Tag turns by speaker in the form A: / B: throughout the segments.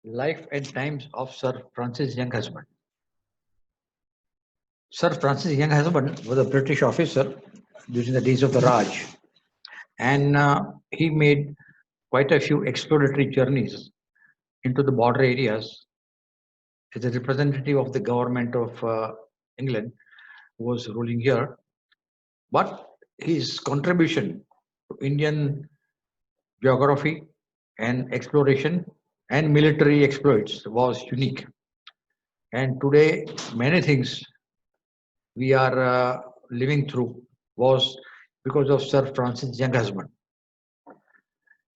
A: Life and Times of Sir Francis Younghusband. Sir Francis Younghusband was a British officer during the days of the Raj, and he made quite a few exploratory journeys into the border areas as a representative of the government of England, who was ruling here. But his contribution to Indian geography and exploration and military exploits was unique. And today, many things we are living through was because of Sir Francis Younghusband.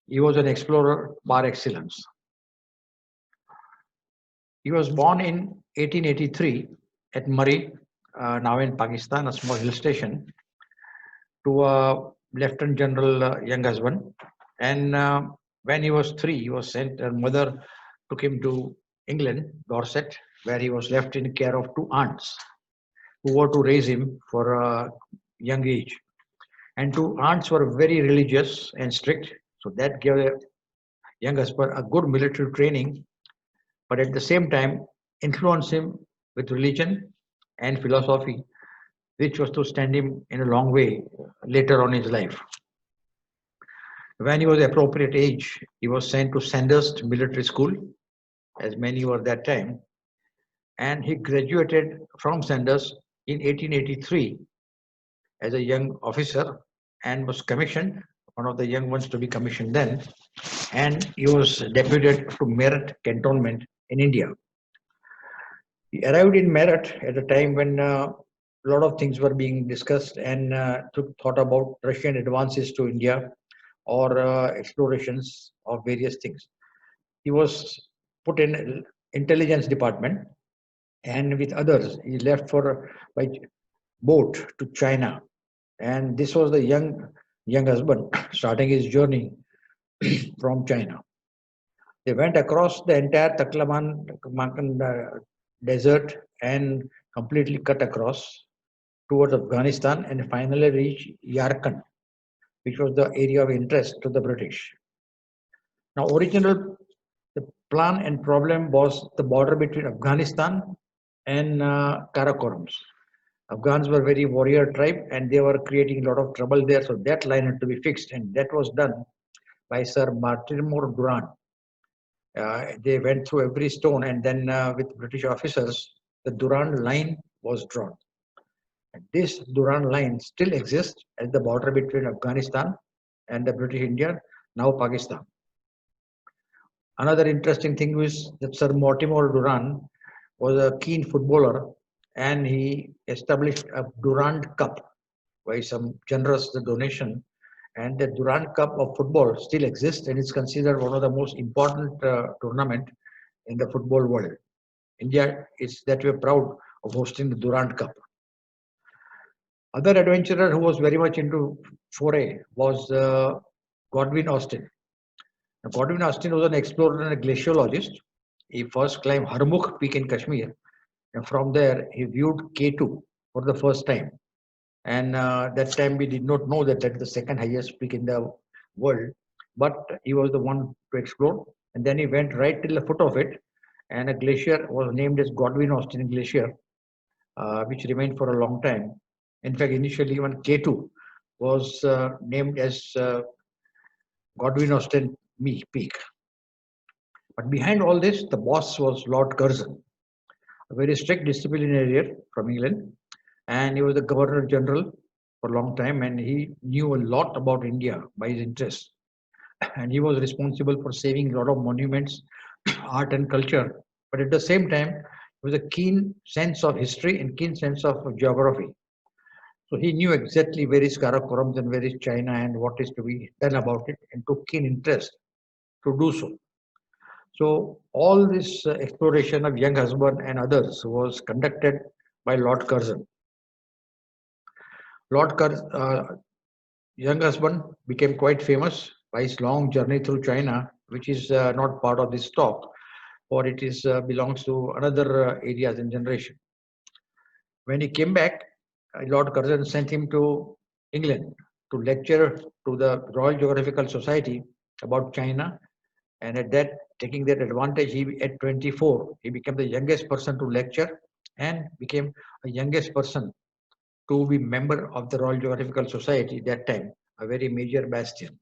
A: He was an explorer par excellence. He was born in 1883 at Murree, now in Pakistan, a small hill station, to a Lieutenant General Younghusband. And when he was 3, he was sent. Her mother took him to England, Dorset, where he was left in care of 2 aunts who were to raise him for a young age. And 2 aunts were very religious and strict, so that gave Younghusband a good military training, but at the same time influenced him with religion and philosophy, which was to stand him in a long way later on in his life. When he was appropriate age, he was sent to Sandhurst Military School, as many were that time, and he graduated from Sandhurst in 1883 as a young officer and was commissioned, one of the young ones to be commissioned then, and he was deputed to Meerut cantonment in India. He arrived in Meerut at a time when a lot of things were being discussed and thought about Russian advances to India or explorations of various things. He was put in intelligence department, and with others he left for by boat to China, and this was the Younghusband starting his journey from China. They went across the entire Taklamakan desert and completely cut across towards Afghanistan and finally reached Yarkand, which was the area of interest to the British. Now, the plan and problem was the border between Afghanistan and Karakoram. Afghans were very warrior tribe and they were creating a lot of trouble there, so that line had to be fixed, and that was done by Sir Mortimer Durand. They went through every stone, and then with British officers, the Durand line was drawn. And this Durand line still exists at the border between Afghanistan and the British India, now Pakistan. Another interesting thing was that Sir Mortimer Durand was a keen footballer, and he established a Durand Cup by some generous donation, and the Durand Cup of football still exists and is considered one of the most important tournament in the football world. India is that way proud of hosting the Durand Cup. Other adventurer who was very much into foray was Godwin Austen. Now, Godwin Austen was an explorer and a glaciologist. He first climbed Harmukh Peak in Kashmir, and from there he viewed K2 for the first time. And that time we did not know that that's the second highest peak in the world, but he was the one to explore. And then he went right till the foot of it, and a glacier was named as Godwin Austen Glacier, which remained for a long time. In fact, initially even K2 was named as Godwin Austen Peak. But behind all this, the boss was Lord Curzon, a very strict disciplinarian from England, and he was the Governor General for a long time, and he knew a lot about India by his interest. And he was responsible for saving a lot of monuments, art and culture. But at the same time, he was a keen sense of history and keen sense of geography. So he knew exactly where is Karakoram and where is China and what is to be done about it, and took keen interest to do so. So all this exploration of Younghusband and others was conducted by Lord Curzon. Younghusband became quite famous by his long journey through China, which is not part of this talk, or it is belongs to another areas and generation. When he came back, Lord Curzon sent him to England to lecture to the Royal Geographical Society about China And at that, taking that advantage, he at 24, he became the youngest person to lecture and became the youngest person to be member of the Royal Geographical Society that time, a very major bastion.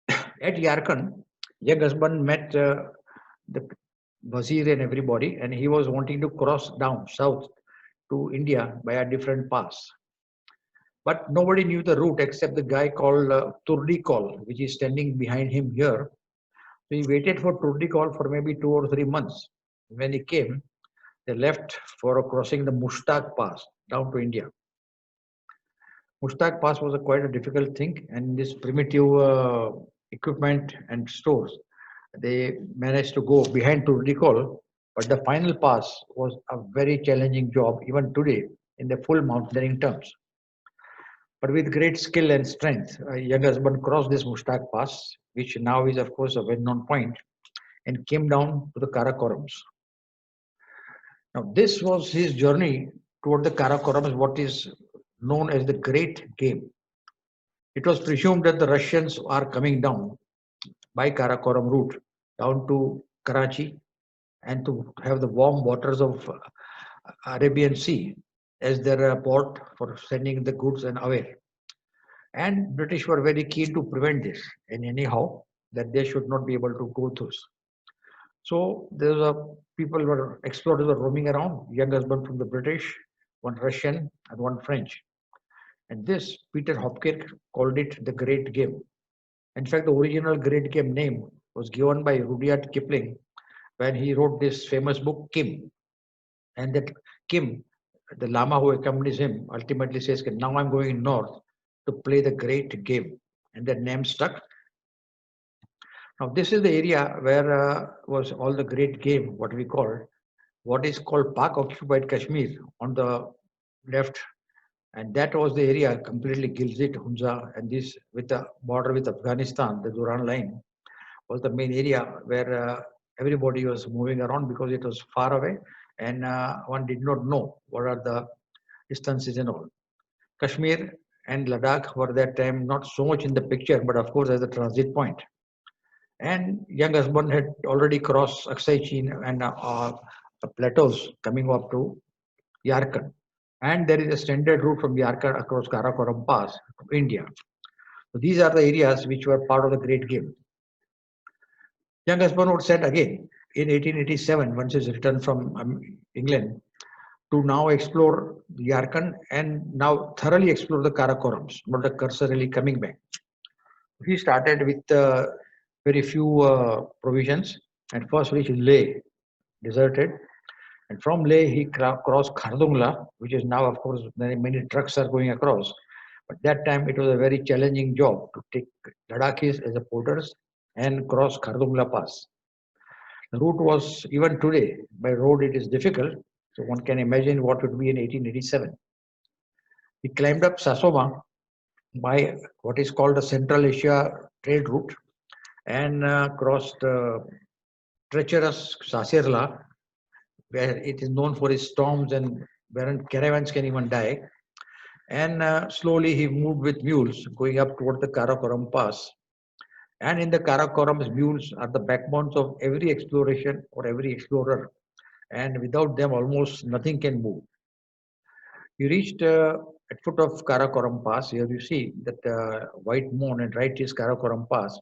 A: At Yarkand, Younghusband met the Wazir and everybody, and he was wanting to cross down south to India by a different pass. But nobody knew the route except the guy called Turdikol, which is standing behind him here. So he waited for Turdikol for maybe 2 or 3 months. When he came, they left for crossing the Mushtaq Pass down to India. Mushtaq Pass was quite a difficult thing, and this primitive equipment and stores, they managed to go behind to recall, but the final pass was a very challenging job even today in the full mountaineering terms. But with great skill and strength, Younghusband crossed this Mushtaq Pass, which now is of course a well-known point, and came down to the Karakorams. Now this was his journey toward the Karakorams, what is known as the Great Game. It was presumed that the Russians are coming down by Karakoram route down to Karachi and to have the warm waters of Arabian Sea as their port for sending the goods and away. And British were very keen to prevent this, and anyhow that they should not be able to go through. So there was people were explorers were roaming around, Younghusband from the British, one Russian and one French. And this Peter Hopkirk called it the Great Game. In fact, the original Great Game name was given by Rudyard Kipling when he wrote this famous book, Kim. And that Kim, the Lama who accompanies him, ultimately says, now I'm going north to play the Great Game. And that name stuck. Now, this is the area where was all the Great Game, what we call, what is called Pak occupied Kashmir on the left. And that was the area completely Gilzit, Hunza, and this with the border with Afghanistan, the Duran line, was the main area where everybody was moving around because it was far away and one did not know what are the distances and all. Kashmir and Ladakh were that time not so much in the picture, but of course as a transit point. And Younghusband had already crossed Aksai Chin and plateaus coming up to Yarkand. And there is a standard route from Yarkand across Karakoram Pass to India. So these are the areas which were part of the Great Game. Younghusband would said again in 1887, once he's returned from England, to now explore Yarkand and now thoroughly explore the Karakorams, not the cursorily coming back. He started with very few provisions and first reached Leh, deserted. And from Leh, he crossed Khardungla, which is now, of course, many trucks are going across. But that time, it was a very challenging job to take Ladakhis as a porters and cross Khardungla Pass. The route was, even today, by road it is difficult. So one can imagine what it would be in 1887. He climbed up Sasoma by what is called the Central Asia trade route and crossed treacherous Sasirla, where it is known for its storms and where caravans can even die. And slowly he moved with mules going up toward the Karakoram Pass. And in the Karakoram's mules are the backbones of every exploration or every explorer. And without them, almost nothing can move. He reached at foot of Karakoram Pass. Here you see that white moon and right is Karakoram Pass.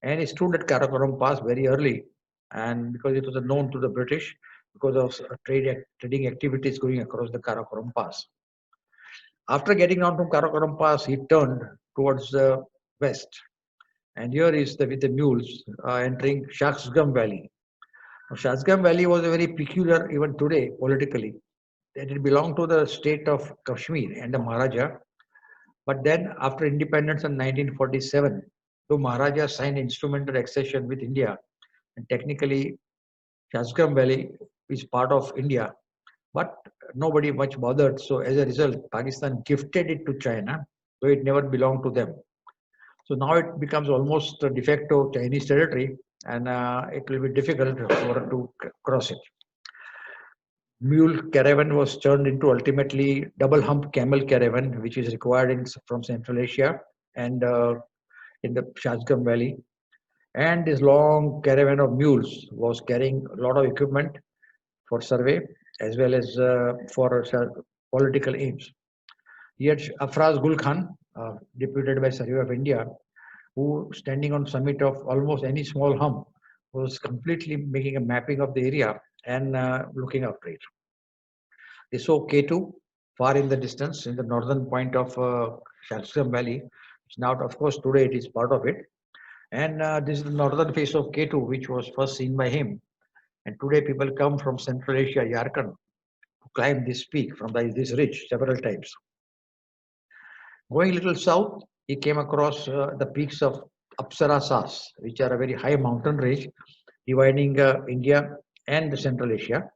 A: And he stood at Karakoram Pass very early. And because it was known to the British, because of trading activities going across the Karakoram Pass. After getting down from Karakoram Pass, he turned towards the west. And here is with the mules entering Shaksgam Valley. Now, Shaksgam Valley was a very peculiar, even today, politically. It belonged to the state of Kashmir and the Maharaja. But then, after independence in 1947, the Maharaja signed instrumental accession with India. And technically, Shaksgam Valley is part of India. But nobody much bothered. So as a result, Pakistan gifted it to China, though it never belonged to them. So now it becomes almost a de facto Chinese territory, and it will be difficult to cross it. Mule caravan was turned into ultimately double hump camel caravan, which is required from Central Asia and in the Shaksgam Valley. And this long caravan of mules was carrying a lot of equipment for survey as well as for political aims. He had Afraz Gul Khan, deputed by Survey of India, who, standing on summit of almost any small hump, was completely making a mapping of the area and looking after it. They saw K2 far in the distance in the northern point of Shalstrom Valley. It's now, of course, today it is part of it. And this is the northern face of K2, which was first seen by him. And today people come from Central Asia, Yarkand, to climb this peak from this ridge several times. Going a little south, he came across the peaks of Apsara Sas, which are a very high mountain range dividing India and Central Asia.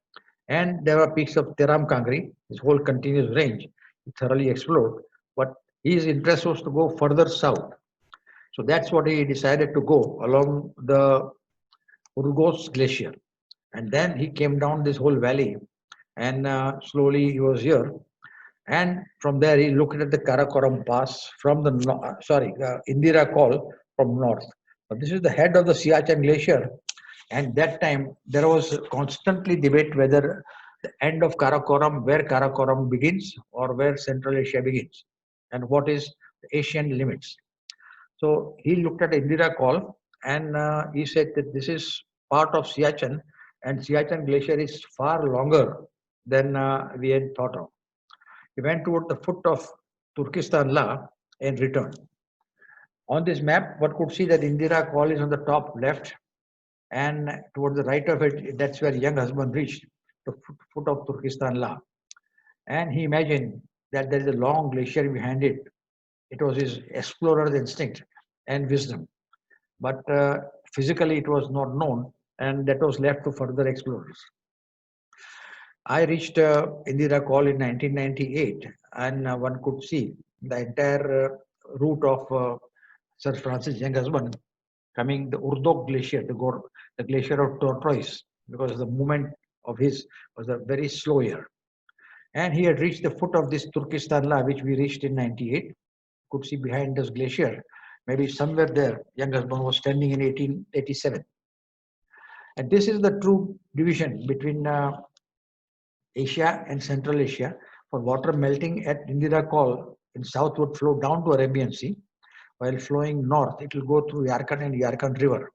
A: And there are peaks of Teram Kangri, this whole continuous range, he thoroughly explored. But his interest was to go further south. So that's what he decided to go along the Urgos Glacier. And then he came down this whole valley and slowly he was here. And from there he looked at the Karakoram Pass from the, Indira Col from north. But this is the head of the Siachen Glacier. And that time there was constantly debate whether the end of Karakoram, where Karakoram begins or where Central Asia begins and what is the Asian limits. So he looked at Indira Col and he said that this is part of Siachen and Siachen Glacier is far longer than we had thought of. He went toward the foot of Turkestan La and returned. On this map, one could see that Indira Col is on the top left and toward the right of it, that's where Younghusband reached, the foot of Turkestan La. And he imagined that there is a long glacier behind it. It was his explorer's instinct and wisdom. But physically it was not known and that was left to further explorers. I reached Indira Col in 1998 and one could see the entire route of Sir Francis Younghusband coming the Urdok Glacier, the glacier of tortoise, because the movement of his was a very slow year. And he had reached the foot of this Turkestan La, which we reached in 98. Could see behind this glacier, maybe somewhere there, Younghusband was standing in 1887. And this is the true division between Asia and Central Asia. For water melting at Indira Col in south would flow down to Arabian Sea, while flowing north, it will go through Yarkand and Yarkand River.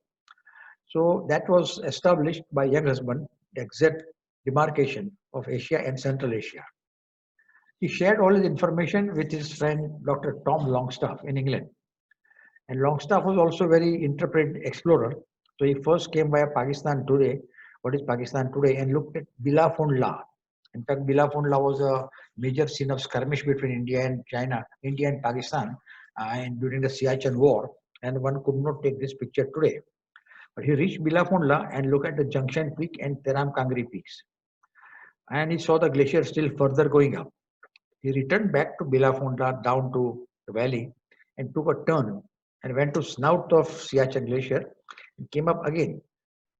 A: So that was established by Younghusband, the exact demarcation of Asia and Central Asia. He shared all his information with his friend Dr. Tom Longstaff in England. And Longstaff was also a very intrepid explorer. So he first came via Pakistan today, what is Pakistan today, and looked at Bilafon La. In fact, Bilafon La was a major scene of skirmish between India and China, India and Pakistan, and during the Siachen War. And one could not take this picture today. But he reached Bilafon La and looked at the Junction Peak and Teram Kangri peaks. And he saw the glacier still further going up. He returned back to Bilafon La down to the valley and took a turn and went to snout of Siachen Glacier and came up again.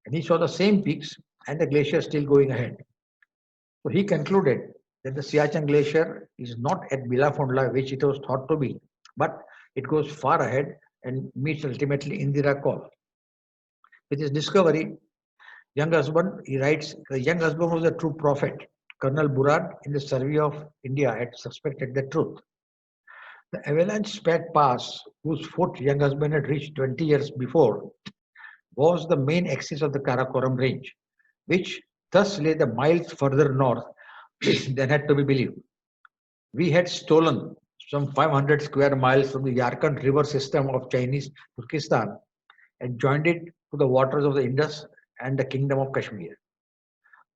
A: And he saw the same peaks and the glacier still going ahead. So he concluded that the Siachen Glacier is not at Bilafon La, which it was thought to be, but it goes far ahead and meets ultimately Indira Col. With his discovery, Younghusband, he writes, the Younghusband was a true prophet. Colonel Burad in the survey of India had suspected the truth. The avalanche-spat pass, whose foot Younghusband had reached 20 years before, was the main axis of the Karakoram range, which thus lay the miles further north than had to be believed. We had stolen some 500 square miles from the Yarkand river system of Chinese Turkestan and joined it to the waters of the Indus and the Kingdom of Kashmir.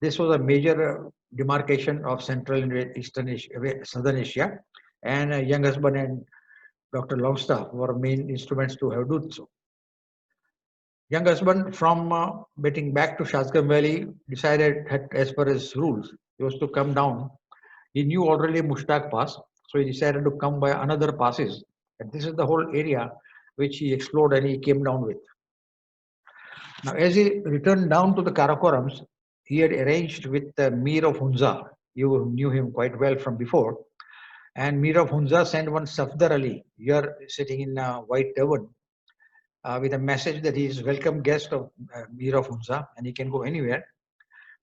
A: This was a major demarcation of Central and Eastern Asia, Southern Asia, and Younghusband and Dr. Longstaff were main instruments to have done so. Younghusband, from getting back to Shasgam Valley, decided, as per his rules, he was to come down. He knew already Mushtaq Pass, so he decided to come by another passes. And this is the whole area which he explored and he came down with. Now, as he returned down to the Karakorams, he had arranged with Mir of Hunza. You knew him quite well from before. And Mir of Hunza sent one Safdar Ali, here sitting in a white turban, with a message that he is welcome guest of Mir of Hunza and he can go anywhere.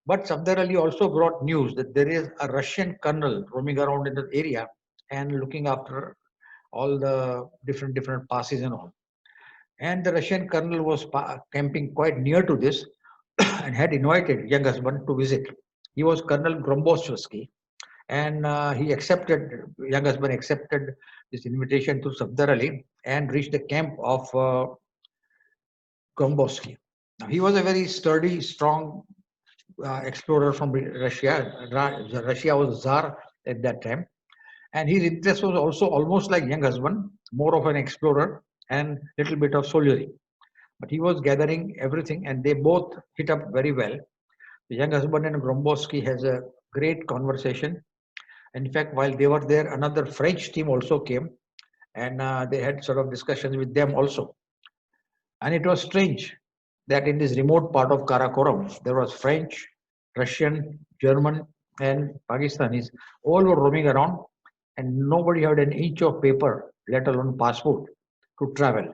A: But Safdar Ali also brought news that there is a Russian colonel roaming around in the area and looking after all the different passes and all. And the Russian colonel was camping quite near to this and had invited Younghusband to visit. He was Colonel Gromboshevsky, and Younghusband accepted this invitation to Safdar Ali and reached the camp of Gromboshevsky. Now, he was a very sturdy, strong explorer from Russia. Russia was Tsar at that time. And his interest was also almost like Younghusband, more of an explorer and little bit of soldiery. But he was gathering everything and they both hit up very well. The Younghusband and Gromboshevsky has a great conversation. In fact, while they were there, another French team also came and they had sort of discussions with them also. And it was strange that in this remote part of Karakoram, there was French, Russian, German, and Pakistanis all were roaming around and nobody had an inch of paper, let alone passport, to travel.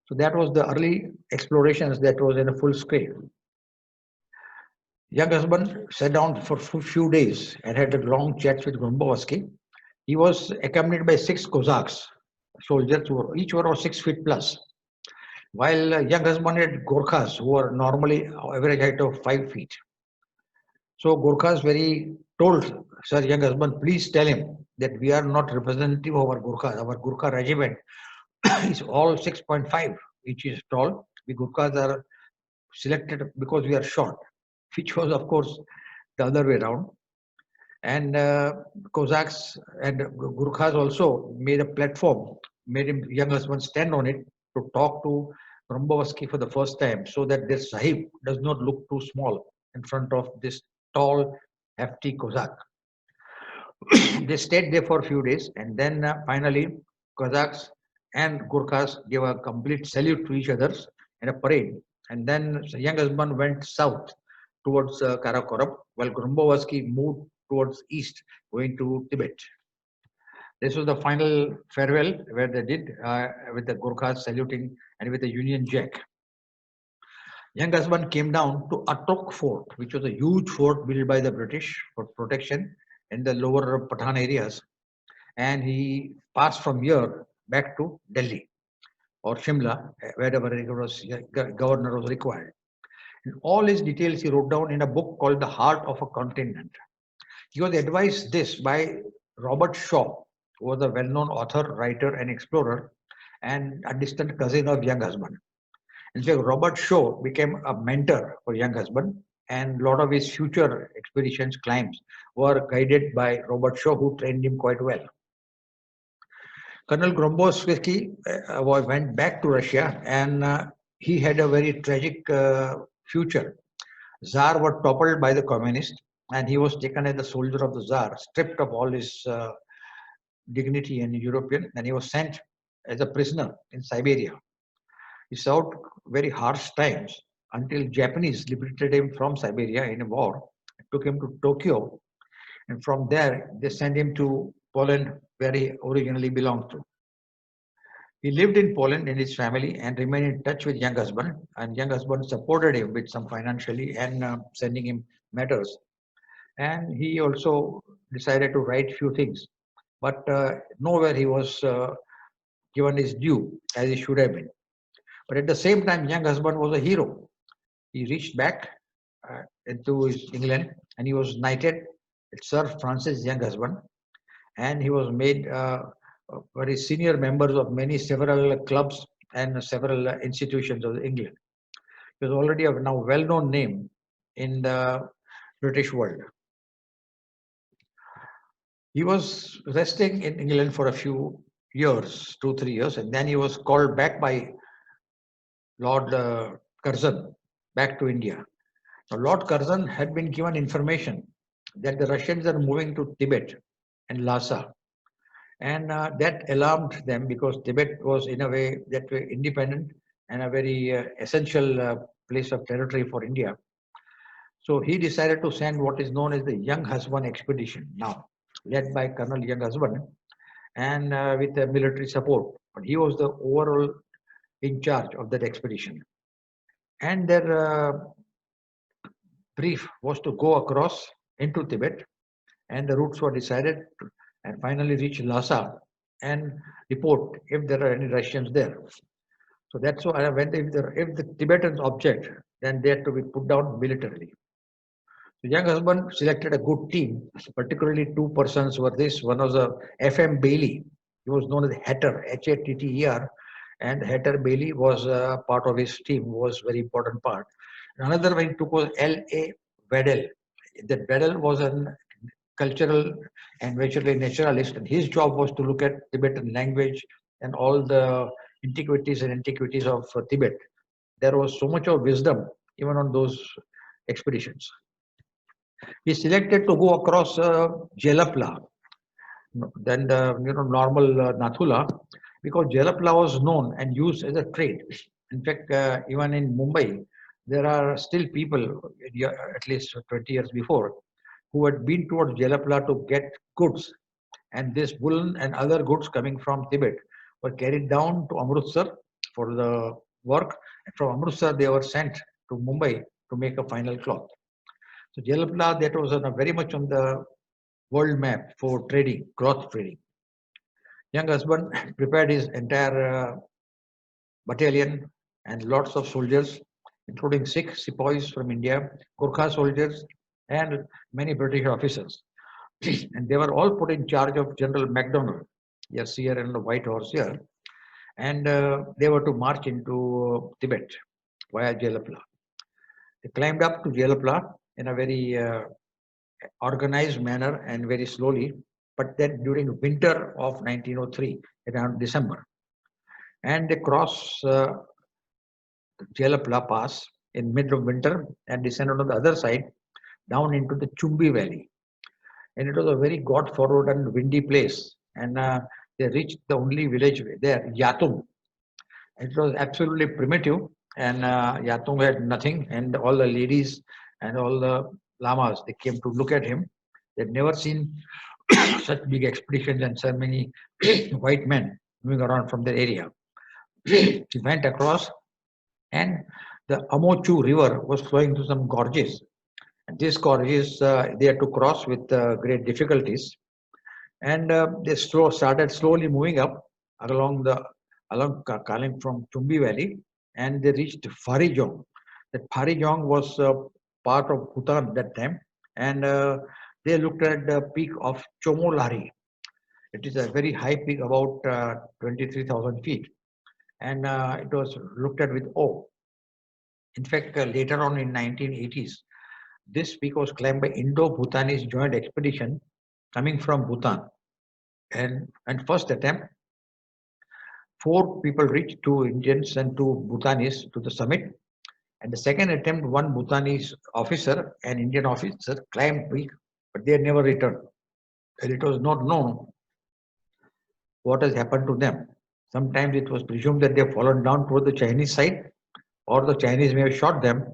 A: So that was the early explorations that was in a full scale. Younghusband sat down for a few days and had a long chat with Gromboshevsky. He was accompanied by 6 Cossacks, soldiers who each were of 6 feet plus. While Younghusband had Gorkhas who were normally average height of 5 feet. So Gorkhas told Sir Younghusband, please tell him that we are not representative of our Gorkhas. Our Gorkha regiment is all 6.5 inches tall. We Gorkhas are selected because we are short, which was of course the other way around. And Cossacks and Gurkhas also made a platform, made Younghusband stand on it to talk to Gromboshevsky for the first time so that their Sahib does not look too small in front of this tall, hefty Cossack. They stayed there for a few days and then finally Cossacks and Gurkhas gave a complete salute to each other in a parade. And then Younghusband went south towards Karakoram while Gromboshevsky moved towards east going to Tibet. This was the final farewell where they did with the Gurkhas saluting and with the Union Jack. Younghusband came down to Atok Fort, which was a huge fort built by the British for protection in the lower Pathan areas. And he passed from here back to Delhi or Shimla, wherever governor was required. And all his details he wrote down in a book called The Heart of a Continent. He was advised this by Robert Shaw, who was a well-known author, writer, and explorer, and a distant cousin of Younghusband. In fact, Robert Shaw became a mentor for Younghusband, and a lot of his future expeditions, climbs, were guided by Robert Shaw, who trained him quite well. Colonel Gromboshevsky went back to Russia, and he had a very tragic future. Tsar was toppled by the communists, and he was taken as the soldier of the Tsar, stripped of all his dignity and European, and he was sent as a prisoner in Siberia. He served very harsh times until Japanese liberated him from Siberia in a war, took him to Tokyo, and from there they sent him to Poland, where he originally belonged to. He lived in Poland in his family and remained in touch with Younghusband, and Younghusband supported him with some financially and sending him matters. And he also decided to write few things, but nowhere he was given his due as he should have been. But at the same time, Younghusband was a hero. He reached back into England and he was knighted at Sir Francis Younghusband, and he was made very senior members of several clubs and several institutions of England. He was already a now well-known name in the British world. He was resting in England for a few years, 2-3 years, and then he was called back by Lord Curzon back to India. Now, Lord Curzon had been given information that the Russians are moving to Tibet and Lhasa. And that alarmed them because Tibet was in a way independent and a very essential place of territory for India. So he decided to send what is known as the Younghusband expedition now, led by Colonel Younghusband and with military support. But he was the overall in charge of that expedition. And their brief was to go across into Tibet, and the routes were decided and finally reach Lhasa and report if there are any Russians there. So that's why if the Tibetans object, then they have to be put down militarily. The young husband selected a good team, particularly two persons were this. One was a F.M. Bailey. He was known as Hatter, Hatter, and Hatter Bailey was part of his team, was very important part. Another one he took was L.A. Weddell. That Weddell was a cultural and virtually naturalist, and his job was to look at Tibetan language and all the antiquities of Tibet. There was so much of wisdom even on those expeditions. He selected to go across Jelapla, than the normal Nathula, because Jelapla was known and used as a trade. In fact, even in Mumbai, there are still people, at least 20 years before, who had been towards Jelapla to get goods. And this woolen and other goods coming from Tibet were carried down to Amritsar for the work. And from Amritsar, they were sent to Mumbai to make a final cloth. So Jelapla, that was very much on the world map for trading, cloth trading. Young husband prepared his entire battalion and lots of soldiers, including Sikh sepoys from India, Gurkha soldiers, and many British officers. And they were all put in charge of General MacDonald. Yes, here in the White Horse here. And they were to march into Tibet via Jelapla. They climbed up to Jelapla in a very organized manner and very slowly, but then during winter of 1903, around December. And they crossed Jelapla Pass in mid of winter and descended on the other side down into the Chumbi Valley. And it was a very God-forgotten windy place. And they reached the only village there, Yatung. It was absolutely primitive, and Yatung had nothing, and all the ladies and all the lamas, they came to look at him. They'd never seen such big expeditions and so many white men moving around from the area. He went across, and the Amochu River was flowing through some gorges. And these gorges they had to cross with great difficulties. And they started slowly moving up along Kaling from Chumbi Valley, and they reached Farijong. That Farijong was part of Bhutan at that time, and they looked at the peak of Chomolari. It is a very high peak, about 23,000 feet, and it was looked at with awe. In fact, later on in 1980s, this peak was climbed by Indo-Bhutanese joint expedition coming from Bhutan. And first attempt, 4 people reached, 2 Indians and 2 Bhutanese, to the summit. And the second attempt, 1 Bhutanese officer and Indian officer climbed peak, but they had never returned. And it was not known what has happened to them. Sometimes it was presumed that they have fallen down toward the Chinese side, or the Chinese may have shot them,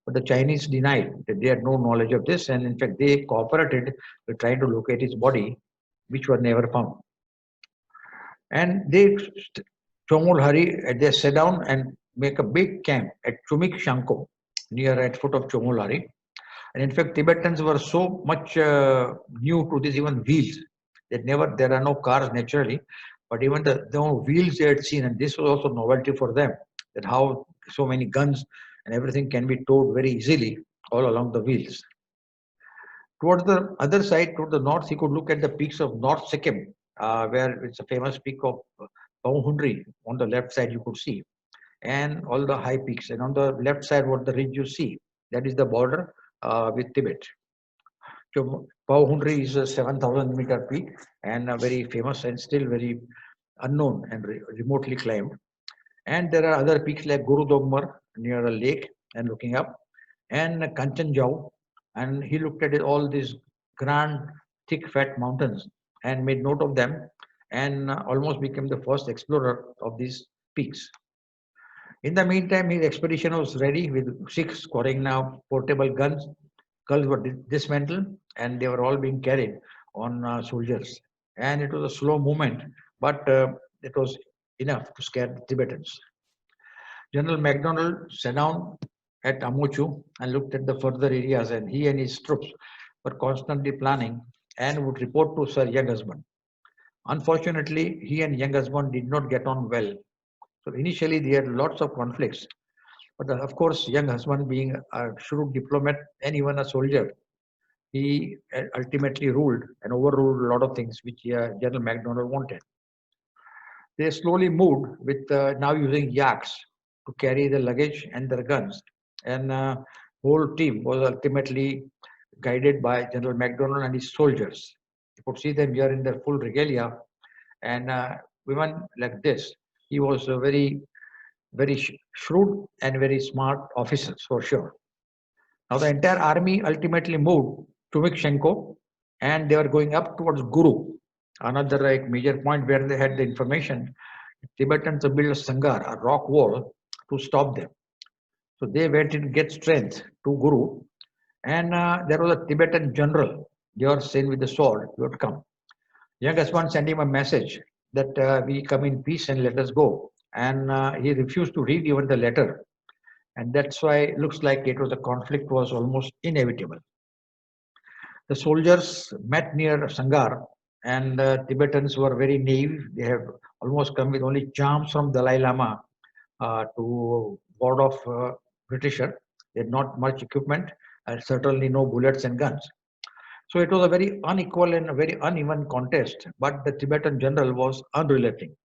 A: but the Chinese denied that they had no knowledge of this, and in fact they cooperated with trying to locate his body, which were never found. And they sat down and make a big camp at Chumik Shanko, near at foot of Chomolari. And in fact, Tibetans were so much new to this, even wheels. There are no cars naturally, but even the wheels they had seen, and this was also novelty for them, that how so many guns and everything can be towed very easily all along the wheels. Towards the other side, toward the north, he could look at the peaks of North Sikkim, where it's a famous peak of Paunhundri. On the left side, you could see, and all the high peaks. And on the left side, what the ridge you see, that is the border with Tibet. So Paunhundri is a 7,000-meter peak and very famous and still very unknown and remotely climbed. And there are other peaks like Guru Dogmar near a lake and looking up, and Kanchanjao. And he looked at all these grand, thick, fat mountains and made note of them, and almost became the first explorer of these peaks. In the meantime, his expedition was ready with 6 carrying now portable guns. Guns were dismantled, and they were all being carried on soldiers. And it was a slow movement, but it was enough to scare the Tibetans. General MacDonald sat down at Amochu and looked at the further areas, and he and his troops were constantly planning and would report to Sir Younghusband. Unfortunately, he and Younghusband did not get on well. So initially, they had lots of conflicts. But of course, Younghusband, being a shrewd diplomat and even a soldier, he ultimately ruled and overruled a lot of things which General MacDonald wanted. They slowly moved with now using yaks to carry the luggage and their guns. And whole team was ultimately guided by General MacDonald and his soldiers. You could see them here in their full regalia. And women like this, he was a very shrewd and very smart officers for sure. Now the entire army ultimately moved to Mikshenko, and they were going up towards Guru, another major point where they had the information. Tibetans built a sangar, a rock wall, to stop them. So they went to get strength to Guru, and there was a Tibetan general. They were sent with the sword. He would come. Younghusband sent him a message that we come in peace and let us go. And he refused to read even the letter. And that's why it looks like it was a conflict was almost inevitable. The soldiers met near Sangar, and the Tibetans were very naive. They have almost come with only charms from Dalai Lama to ward off Britisher. They had not much equipment, and certainly no bullets and guns. So it was a very unequal and a very uneven contest, but the Tibetan general was unrelenting.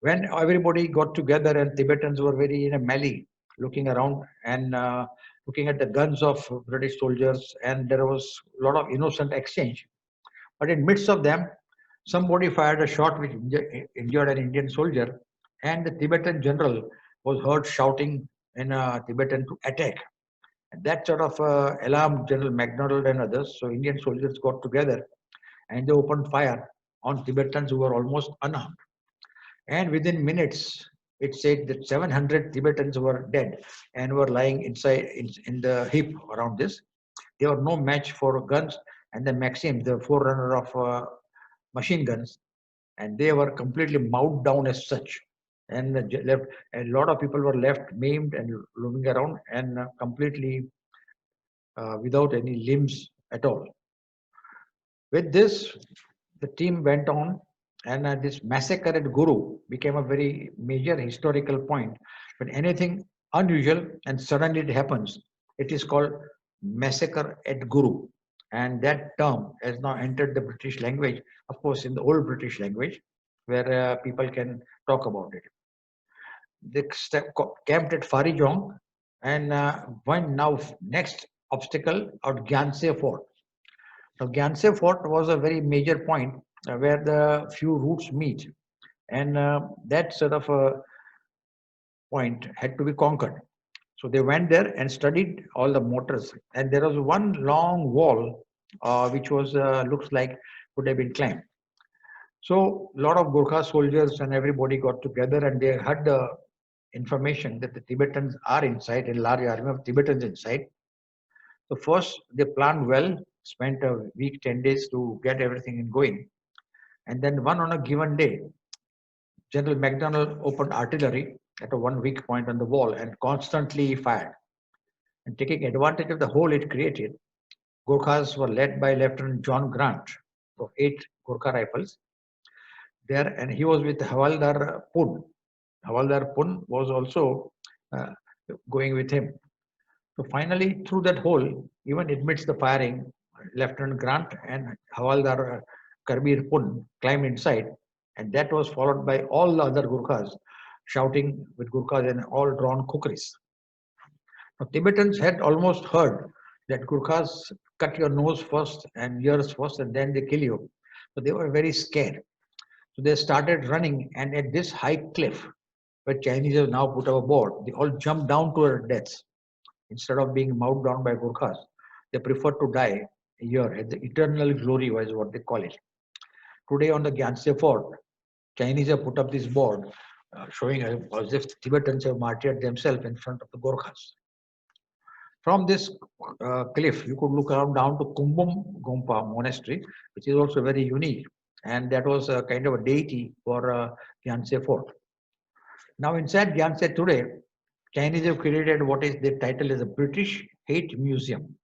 A: When everybody got together and Tibetans were very in a melee, looking around and looking at the guns of British soldiers, and there was a lot of innocent exchange. But in midst of them, somebody fired a shot which injured an Indian soldier, and the Tibetan general was heard shouting in Tibetan to attack. And that sort of alarmed General MacDonald and others. So Indian soldiers got together and they opened fire on Tibetans who were almost unarmed. And within minutes, it said that 700 Tibetans were dead and were lying inside in the heap around this. They were no match for guns and the Maxim, the forerunner of machine guns, and they were completely mowed down as such. And left, a lot of people were left maimed and roaming around and completely without any limbs at all. With this, the team went on, and this massacre at Guru became a very major historical point. When anything unusual and suddenly it happens, it is called massacre at Guru. And that term has now entered the British language, of course, in the old British language, where people can talk about it. They camped at Farijong, and one now next obstacle at Gyantse Fort. Now, Gyantse Fort was a very major point where the few routes meet, and that sort of a point had to be conquered. So they went there and studied all the mortars, and there was one long wall which was looks like could have been climbed. So a lot of Gurkha soldiers and everybody got together, and they had the information that the Tibetans are inside, a large army of Tibetans inside. So first they planned well, spent a week, 10 days to get everything in going. And then one on a given day, General MacDonald opened artillery at a 1 weak point on the wall and constantly fired. And taking advantage of the hole it created, Gurkhas were led by Lieutenant John Grant of 8 Gurkha rifles there, and he was with Havaldar Pun. Havaldar Pun was also going with him. So finally, through that hole, even amidst the firing, Lieutenant Grant and Havaldar Karbir Pun climbed inside, and that was followed by all the other Gurkhas shouting with Gurkhas and all drawn kukris. Now, Tibetans had almost heard that Gurkhas cut your nose first and ears first, and then they kill you. So they were very scared. So they started running, and at this high cliff, where Chinese have now put up a board, they all jumped down to their deaths. Instead of being mowed down by Gurkhas, they preferred to die here at the eternal glory, was what they call it. Today on the Gyantse Fort, Chinese have put up this board showing as if Tibetans have martyred themselves in front of the Gurkhas. From this cliff, you could look around down to Kumbum Gompa monastery, which is also very unique. And that was a kind of a deity for Gyantse Fort. Now inside Gyantse today, Chinese have created what is the title is a British Hate Museum,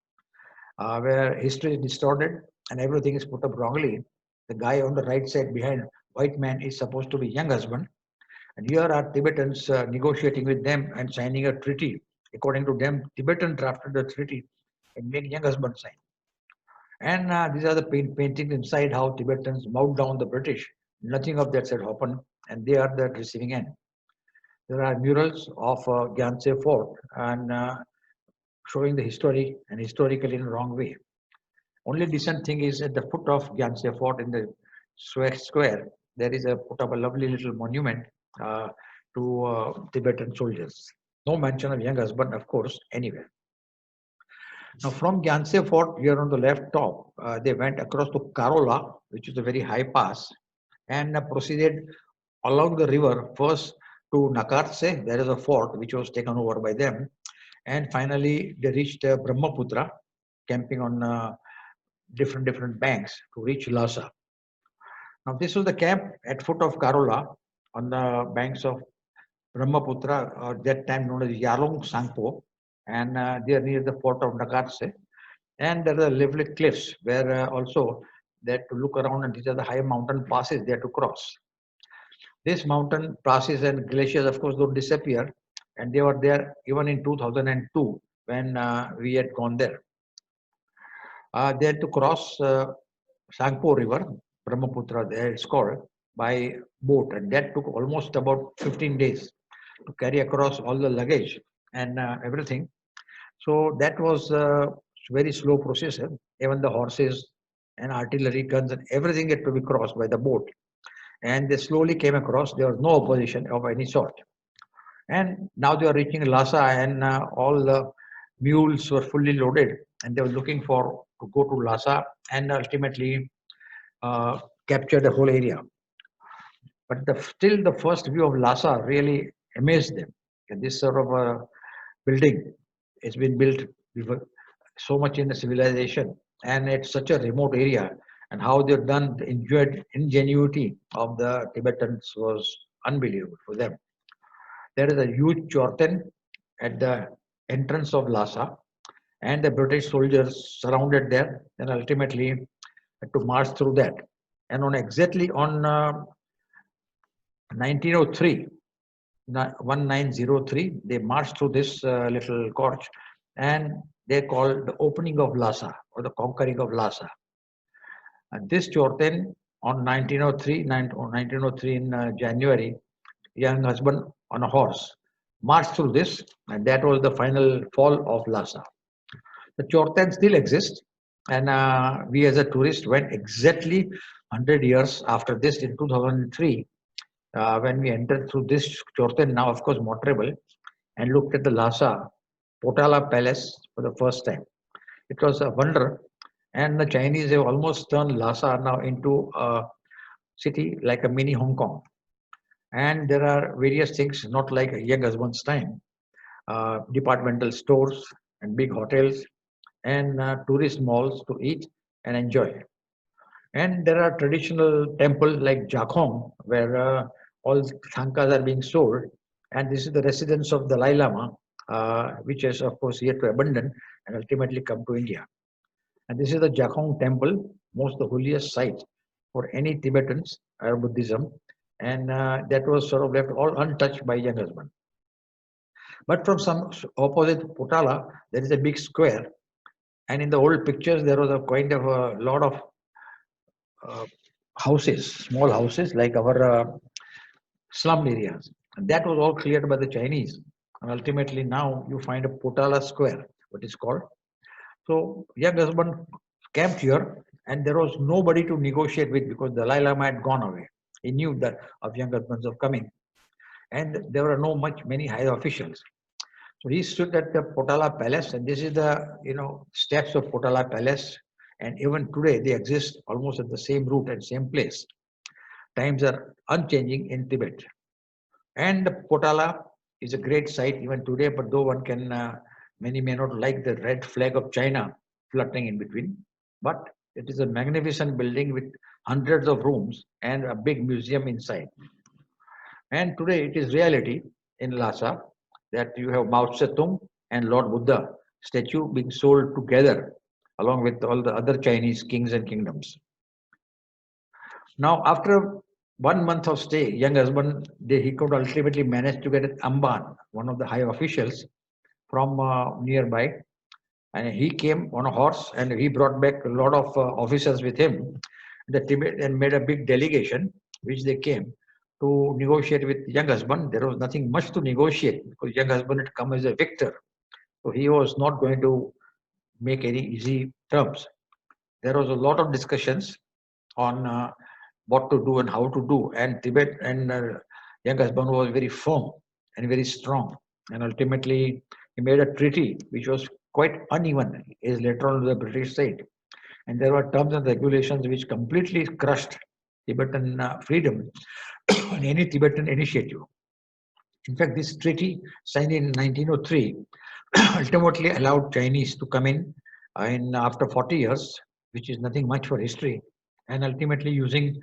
A: where history is distorted and everything is put up wrongly. The guy on the right side behind white man is supposed to be young husband, and here are Tibetans negotiating with them and signing a treaty. According to them, Tibetan drafted the treaty and make young husband sign. And these are the paintings inside how Tibetans mowed down the British. Nothing of that said happened, and they are the receiving end. There are murals of Gyantse Fort and showing the history and historically in the wrong way. Only decent thing is at the foot of Gyantse Fort in the square, there is a put up a lovely little monument to Tibetan soldiers. No mention of young husband, of course, anywhere. Now, from Gyantse Fort, here on the left top, they went across to Karola, which is a very high pass, and proceeded along the river first to Nakartse. There is a fort which was taken over by them, and finally they reached Brahmaputra, camping on different banks to reach Lhasa. Now, this was the camp at foot of Karola on the banks of Brahmaputra, that time known as Yalong Sangpo, and they are near the fort of Nakartse. And there are lovely cliffs where also they had to look around, and these are the high mountain passes they had to cross. These mountain passes and glaciers, of course, don't disappear, and they were there even in 2002 when we had gone there. They had to cross Sangpo River, Brahmaputra, there it's called, by boat, and that took almost about 15 days to carry across all the luggage and everything. So that was a very slow process. Even the horses and artillery guns and everything had to be crossed by the boat. And they slowly came across. There was no opposition of any sort. And now they are reaching Lhasa, and all the mules were fully loaded, and they were looking for to go to Lhasa and ultimately capture the whole area. But still, the first view of Lhasa really amazed them. And this sort of a building has been built so much in the civilization, and it's such a remote area. And how they've done the ingenuity of the Tibetans was unbelievable for them. There is a huge chorten at the entrance of Lhasa, and the British soldiers surrounded there, and ultimately had to march through that. And on exactly on 1903, 1903, they marched through this little gorge, and they called the opening of Lhasa or the conquering of Lhasa. And this Chorten on 1903 in January, young husband on a horse marched through this, and that was the final fall of Lhasa. The Chorten still exists, and we as a tourist went exactly 100 years after this in 2003 when we entered through this Chorten, now of course motorable, and looked at the Lhasa Potala Palace for the first time. It was a wonder, and the Chinese have almost turned Lhasa now into a city like a mini Hong Kong. And there are various things, not like a young husband's time, departmental stores and big hotels and tourist malls to eat and enjoy. And there are traditional temples like Jakhong, where all thankas are being sold. And this is the residence of the Dalai Lama, which is, of course, yet to abandon and ultimately come to India. And this is the Jakhong temple, most the holiest site for any Tibetans or Buddhism. And that was sort of left all untouched by young husband. But from some opposite Potala, there is a big square. And in the old pictures, there was a kind of a lot of houses, small houses like our slum areas. And that was all cleared by the Chinese. And ultimately now you find a Potala square, what is called. So young husband camped here, and there was nobody to negotiate with because the Dalai Lama had gone away. He knew that of young husbands of coming. And there were many high officials. So he stood at the Potala Palace, and this is the steps of Potala Palace. And even today they exist almost at the same route and same place. Times are unchanging in Tibet. And Potala is a great sight even today, but though one can, many may not like the red flag of China fluttering in between, but it is a magnificent building with hundreds of rooms and a big museum inside. And today it is reality in Lhasa that you have Mao Zedong and Lord Buddha statue being sold together along with all the other Chinese kings and kingdoms. Now, after 1 month of stay, young husband, he could ultimately manage to get an Amban, one of the high officials from nearby, and he came on a horse and he brought back a lot of officers with him. The Tibet and made a big delegation, which they came to negotiate with young husband. There was nothing much to negotiate because young husband had come as a victor, so he was not going to make any easy terms. There was a lot of discussions on what to do and how to do. And Tibet and young husband was very firm and very strong. And ultimately, he made a treaty which was quite uneven, is later on the British side. And there were terms and regulations which completely crushed Tibetan freedom and any Tibetan initiative. In fact, this treaty signed in 1903 ultimately allowed Chinese to come in after 40 years, which is nothing much for history, and ultimately using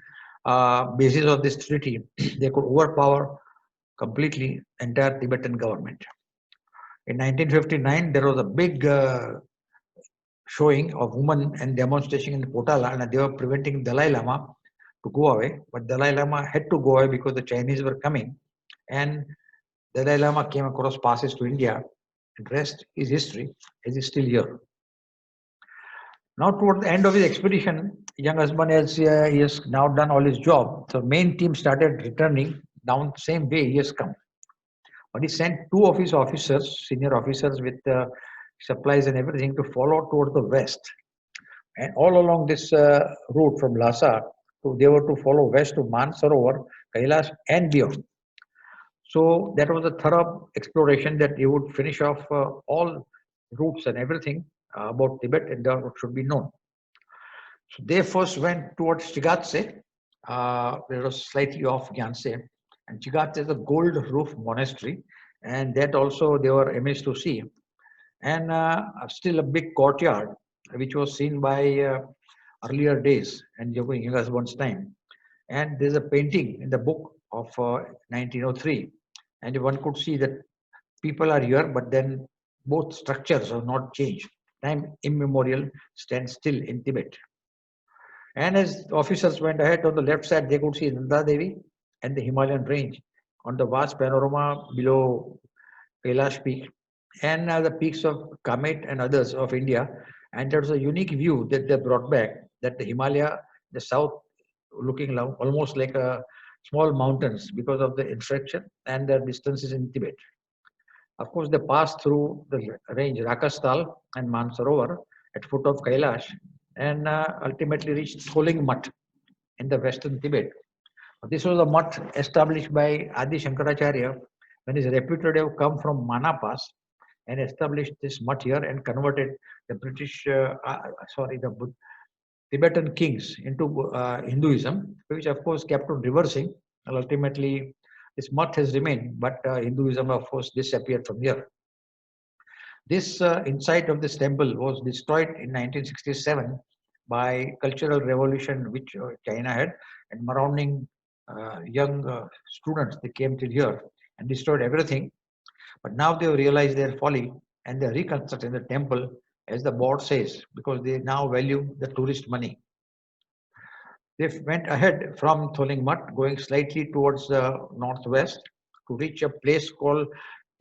A: basis of this treaty, they could overpower completely entire Tibetan government. In 1959, there was a big showing of women and demonstration in Potala, and they were preventing Dalai Lama to go away. But Dalai Lama had to go away because the Chinese were coming, and Dalai Lama came across passes to India, and rest is history, as is still here. Now, toward the end of his expedition, young husband he has now done all his job. So, main team started returning down same way he has come. But he sent two of his officers, senior officers, with supplies and everything to follow toward the west. And all along this route from Lhasa, they were to follow west to Mansarovar, Kailash, and beyond. So that was a thorough exploration that he would finish off all routes and everything about Tibet and what should be known. So they first went towards Gyantse. It was slightly off Gyantse. And Gyantse is a gold roof monastery. And that also they were amazed to see. And still a big courtyard, which was seen by earlier days and during young husband's time. And there's a painting in the book of 1903. And one could see that people are here, but then both structures have not changed. Time immemorial stands still in Tibet. And as officers went ahead, on the left side, they could see Nanda Devi and the Himalayan range on the vast panorama below Kailash Peak and the peaks of Kamet and others of India. And there's a unique view that they brought back that the Himalaya, the south, looking almost like a small mountains because of the infraction and the distances in Tibet. Of course, they passed through the range Rakastal and Mansarovar at foot of Kailash and ultimately reached Soling Mutt in the western Tibet. This was a mutt established by Adi Shankaracharya when his reputed to have come from Manapas and established this mutt here and converted the the Tibetan kings into Hinduism, which of course kept on reversing. And ultimately, this mutt has remained, but Hinduism, of course, disappeared from here. This inside of this temple was destroyed in 1967 by cultural revolution which China had, and surrounding young students, they came till here and destroyed everything. But now they have realized their folly and they are reconstructing the temple as the board says, because they now value the tourist money. They went ahead from Tholing Mutt, going slightly towards the northwest to reach a place called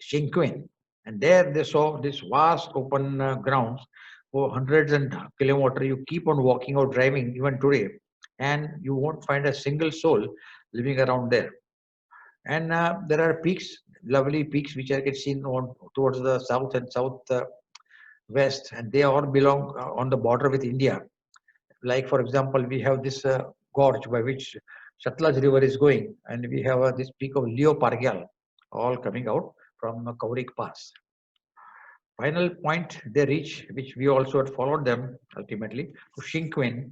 A: Shinkwin. And there they saw this vast open grounds for hundreds and kilometers. You keep on walking or driving even today, and you won't find a single soul living around there. And there are peaks, lovely peaks, which I can see towards the south and south west, and they all belong on the border with India. Like, for example, we have this gorge by which Satluj River is going, and we have this peak of Leo Pargyal, all coming out from Kaurik Pass. Final point they reach, which we also had followed them ultimately, to Shinkwin,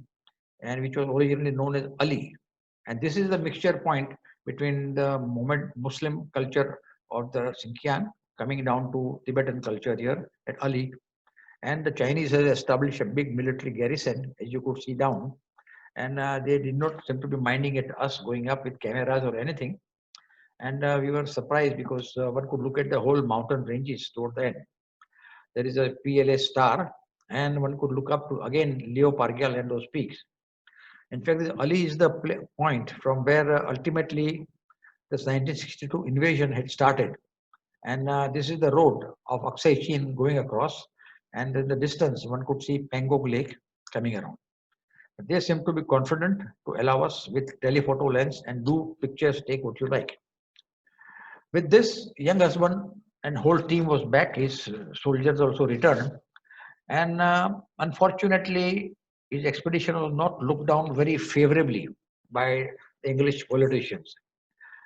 A: and which was originally known as Ali. And this is the mixture point between the Muslim culture of the Xinjiang coming down to Tibetan culture here at Ali. And the Chinese has established a big military garrison, as you could see down. And they did not seem to be minding at us going up with cameras or anything. And we were surprised because one could look at the whole mountain ranges toward the end. There is a PLA star, and one could look up to again Leo Pargyal and those peaks. In fact, Ali is the point from where ultimately the 1962 invasion had started. And this is the road of Aksai Chin going across. And in the distance, one could see Pangong Lake coming around. But they seem to be confident to allow us with telephoto lens and do pictures, take what you like. With this, Younghusband and whole team was back. His soldiers also returned. And unfortunately, his expedition was not looked down very favorably by the English politicians.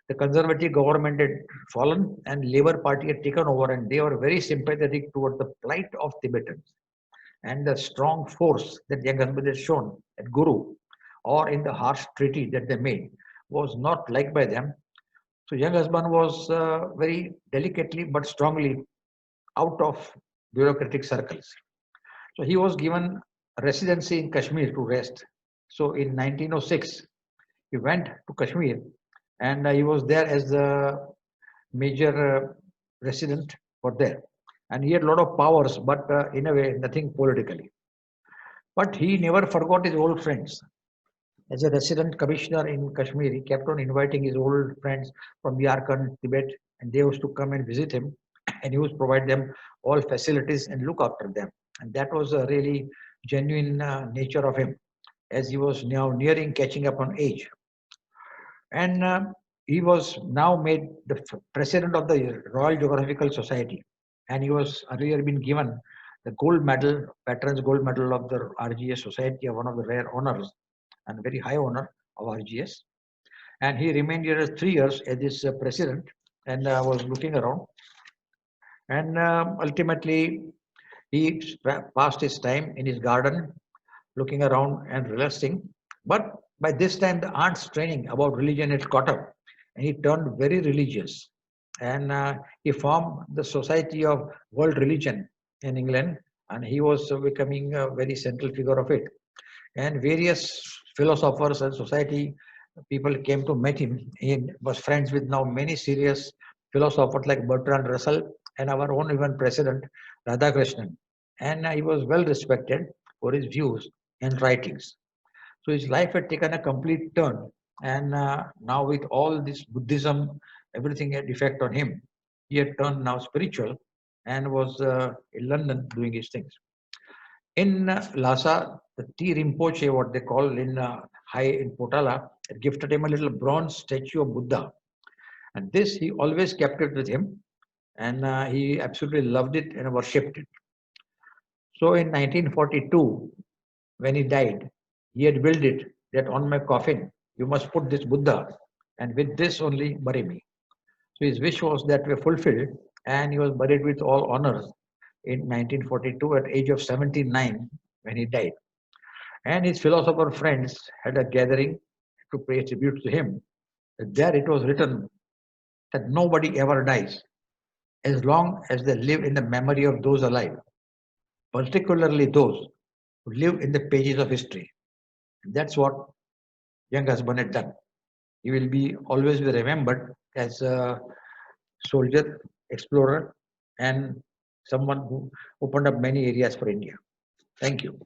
A: The conservative government had fallen and Labour Party had taken over, and they were very sympathetic toward the plight of Tibetans. And the strong force that Younghusband had shown at Guru or in the harsh treaty that they made was not liked by them. So Younghusband was very delicately but strongly out of bureaucratic circles. So he was given residency in Kashmir to rest. So in 1906, he went to Kashmir and he was there as the major resident for there. And he had a lot of powers, but in a way, nothing politically. But he never forgot his old friends. As a resident commissioner in Kashmir, he kept on inviting his old friends from Yarkand, Tibet, and they used to come and visit him. And he used to provide them all facilities and look after them. And that was a really genuine nature of him, as he was now nearing catching up on age. And he was now made the president of the Royal Geographical Society. And he was earlier been given the gold medal, Veterans Gold Medal of the RGS Society, one of the rare honors and very high honor of RGS. And he remained here 3 years as this president and was looking around. And ultimately, he passed his time in his garden, looking around and relaxing. But by this time, the aunt's training about religion had caught up, and he turned very religious. And he formed the Society of World Religion in England, and he was becoming a very central figure of it. And various philosophers and society people came to meet him. He was friends with now many serious philosophers like Bertrand Russell and our own even president, Radhakrishnan. And he was well respected for his views and writings. So his life had taken a complete turn. And now with all this Buddhism, everything had effect on him. He had turned now spiritual and was in London doing his things. In Lhasa, the T. Rinpoche, what they call in High in Potala, had gifted him a little bronze statue of Buddha. And this, he always kept it with him. And he absolutely loved it and worshipped it. So in 1942, when he died, he had willed it that on my coffin, you must put this Buddha, and with this only bury me. So his wish was that were fulfilled, and he was buried with all honors in 1942 at age of 79 when he died. And his philosopher friends had a gathering to pay tribute to him. There it was written that nobody ever dies as long as they live in the memory of those alive, particularly those who live in the pages of history. That's what Younghusband had done. He will be always be remembered as a soldier, explorer, and someone who opened up many areas for India. Thank you.